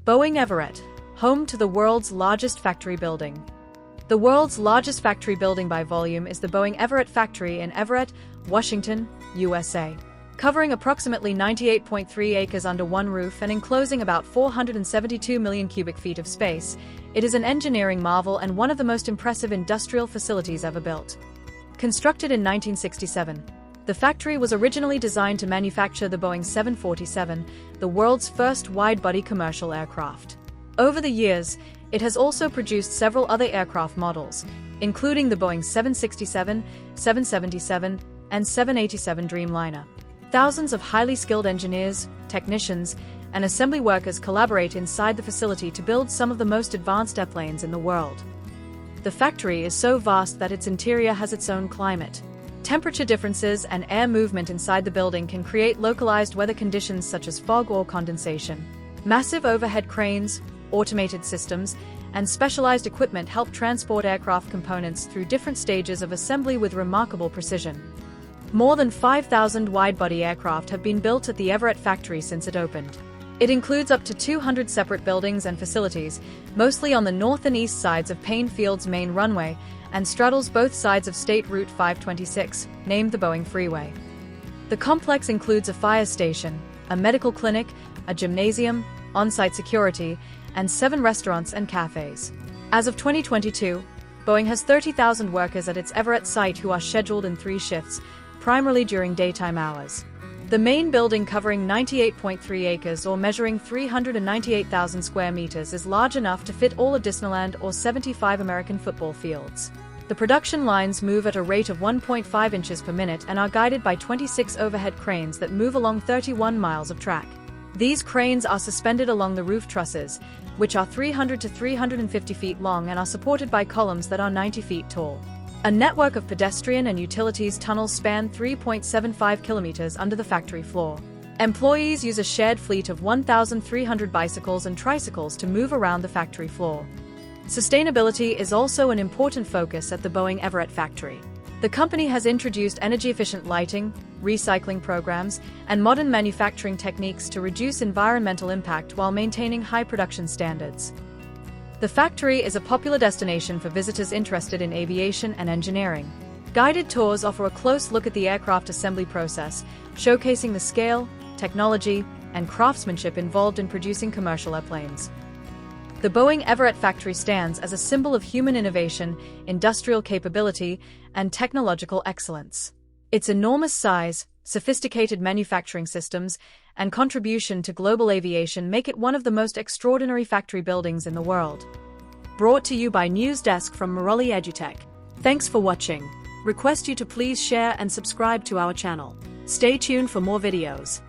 Boeing Everett, home to the world's largest factory building. The world's largest factory building by volume is the Boeing Everett Factory in Everett, Washington, USA. Covering approximately 98.3 acres under one roof and enclosing about 472 million cubic feet of space, it is an engineering marvel and one of the most impressive industrial facilities ever built. Constructed in 1967, the factory was originally designed to manufacture the Boeing 747, the world's first wide-body commercial aircraft. Over the years, it has also produced several other aircraft models, including the Boeing 767, 777, and 787 Dreamliner. Thousands of highly skilled engineers, technicians, and assembly workers collaborate inside the facility to build some of the most advanced airplanes in the world. The factory is so vast that its interior has its own climate. Temperature differences and air movement inside the building can create localized weather conditions such as fog or condensation. Massive overhead cranes, automated systems, and specialized equipment help transport aircraft components through different stages of assembly with remarkable precision. More than 5,000 wide-body aircraft have been built at the Everett factory since it opened. It includes up to 200 separate buildings and facilities, mostly on the north and east sides of Payne Field's main runway, and straddles both sides of State Route 526, named the Boeing Freeway. The complex includes a fire station, a medical clinic, a gymnasium, on-site security, and 7 restaurants and cafes. As of 2022, Boeing has 30,000 workers at its Everett site who are scheduled in 3 shifts, primarily during daytime hours. The main building, covering 98.3 acres or measuring 398,000 square meters, is large enough to fit all of Disneyland or 75 American football fields. The production lines move at a rate of 1.5 inches per minute and are guided by 26 overhead cranes that move along 31 miles of track. These cranes are suspended along the roof trusses, which are 300 to 350 feet long and are supported by columns that are 90 feet tall. A network of pedestrian and utilities tunnels span 3.75 kilometers under the factory floor. Employees use a shared fleet of 1,300 bicycles and tricycles to move around the factory floor. Sustainability is also an important focus at the Boeing Everett factory. The company has introduced energy-efficient lighting, recycling programs, and modern manufacturing techniques to reduce environmental impact while maintaining high production standards. The factory is a popular destination for visitors interested in aviation and engineering. Guided tours offer a close look at the aircraft assembly process, showcasing the scale, technology, and craftsmanship involved in producing commercial airplanes. The Boeing Everett factory stands as a symbol of human innovation, industrial capability, and technological excellence. Its enormous size, sophisticated manufacturing systems, and contribution to global aviation make it one of the most extraordinary factory buildings in the world. Brought to you by News Desk from Morelli Edutech. Thanks for watching. Request you to please share and subscribe to our channel. Stay tuned for more videos.